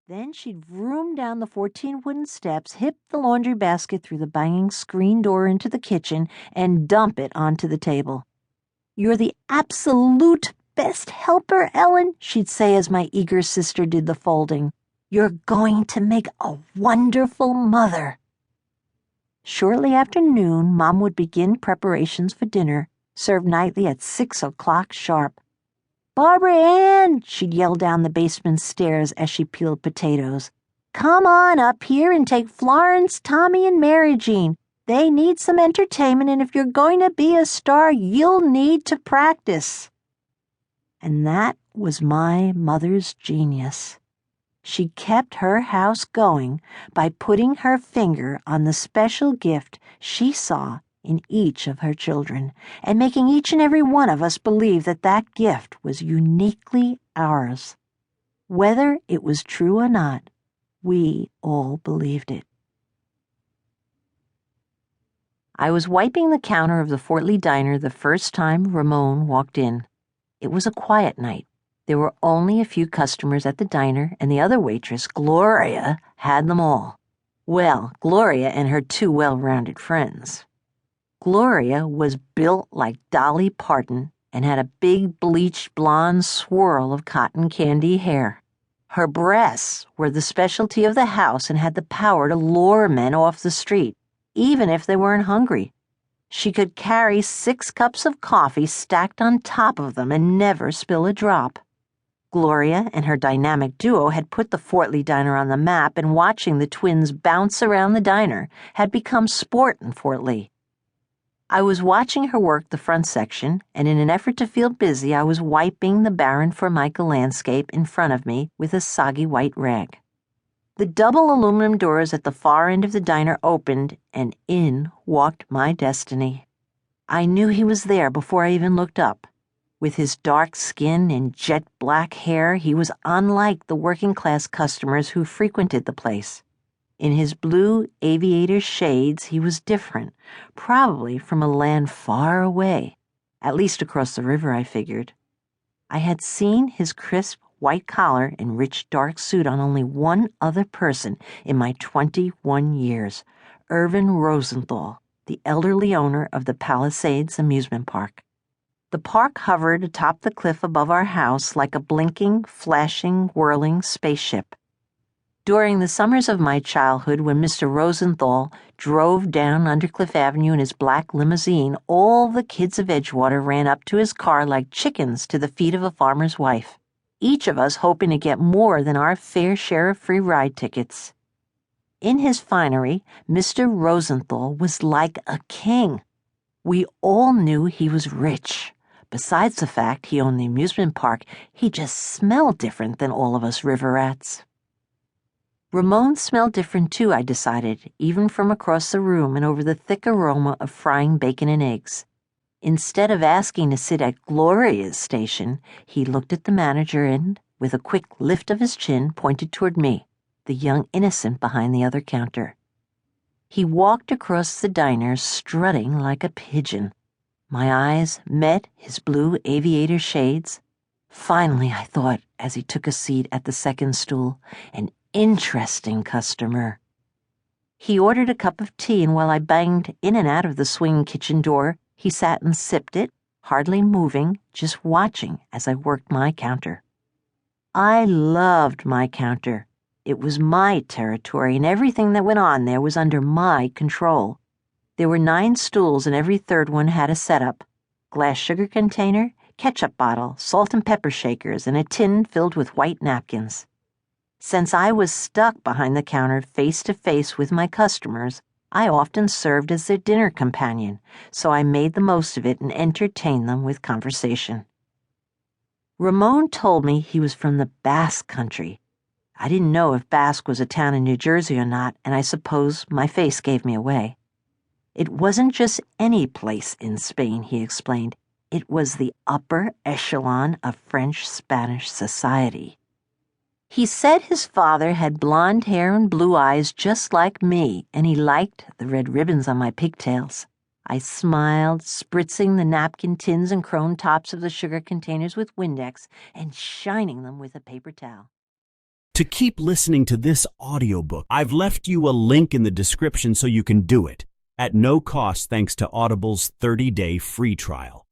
Then she'd vroom down the 14 wooden steps, hip the laundry basket through the banging screen door into the kitchen, and dump it onto the table. "You're the absolute best helper, Ellen," she'd say as my eager sister did the folding. "You're going to make a wonderful mother." Shortly after noon, Mom would begin preparations for dinner, served nightly at 6 o'clock sharp. "Barbara Ann," she'd yell down the basement stairs as she peeled potatoes. "Come on up here and take Florence, Tommy, and Mary Jean. They need some entertainment, and if you're going to be a star, you'll need to practice." And that was my mother's genius. She kept her house going by putting her finger on the special gift she saw in each of her children, and making each and every one of us believe that that gift was uniquely ours. Whether it was true or not, we all believed it. I was wiping the counter of the Fort Lee diner the first time Ramon walked in. It was a quiet night. There were only a few customers at the diner, and the other waitress, Gloria, had them all. Well, Gloria and her two well-rounded friends. Gloria was built like Dolly Parton and had a big bleached blonde swirl of cotton candy hair. Her breasts were the specialty of the house and had the power to lure men off the street, even if they weren't hungry. She could carry 6 cups of coffee stacked on top of them and never spill a drop. Gloria and her dynamic duo had put the Fort Lee diner on the map, and watching the twins bounce around the diner had become sport in Fort Lee. I was watching her work the front section, and in an effort to feel busy, I was wiping the barren Formica landscape in front of me with a soggy white rag. The double aluminum doors at the far end of the diner opened, and in walked my destiny. I knew he was there before I even looked up. With his dark skin and jet black hair, he was unlike the working-class customers who frequented the place. In his blue aviator shades, he was different, probably from a land far away, at least across the river, I figured. I had seen his crisp white collar and rich dark suit on only one other person in my 21 years, Irvin Rosenthal, the elderly owner of the Palisades amusement park. The park hovered atop the cliff above our house like a blinking, flashing, whirling spaceship. During the summers of my childhood, when Mr. Rosenthal drove down Undercliff Avenue in his black limousine, all the kids of Edgewater ran up to his car like chickens to the feet of a farmer's wife, each of us hoping to get more than our fair share of free ride tickets. In his finery, Mr. Rosenthal was like a king. We all knew he was rich. Besides the fact he owned the amusement park, he just smelled different than all of us river rats. Ramon smelled different too, I decided, even from across the room and over the thick aroma of frying bacon and eggs. Instead of asking to sit at Gloria's station, he looked at the manager and, with a quick lift of his chin, pointed toward me, the young innocent behind the other counter. He walked across the diner, strutting like a pigeon. My eyes met his blue aviator shades. Finally, I thought, as he took a seat at the second stool, an interesting customer. He ordered a cup of tea, and while I banged in and out of the swing kitchen door, he sat and sipped it, hardly moving, just watching as I worked my counter. I loved my counter. It was my territory, and everything that went on there was under my control. There were 9 stools, and every third one had a setup: glass sugar container, ketchup bottle, salt and pepper shakers, and a tin filled with white napkins. Since I was stuck behind the counter face to face with my customers, I often served as their dinner companion, so I made the most of it and entertained them with conversation. Ramon told me he was from the Basque Country. I didn't know if Basque was a town in New Jersey or not, and I suppose my face gave me away. It wasn't just any place in Spain, he explained. It was the upper echelon of French-Spanish society. He said his father had blonde hair and blue eyes just like me, and he liked the red ribbons on my pigtails. I smiled, spritzing the napkin tins and chrome tops of the sugar containers with Windex and shining them with a paper towel. To keep listening to this audiobook, I've left you a link in the description so you can do it, at no cost thanks to Audible's 30-day free trial.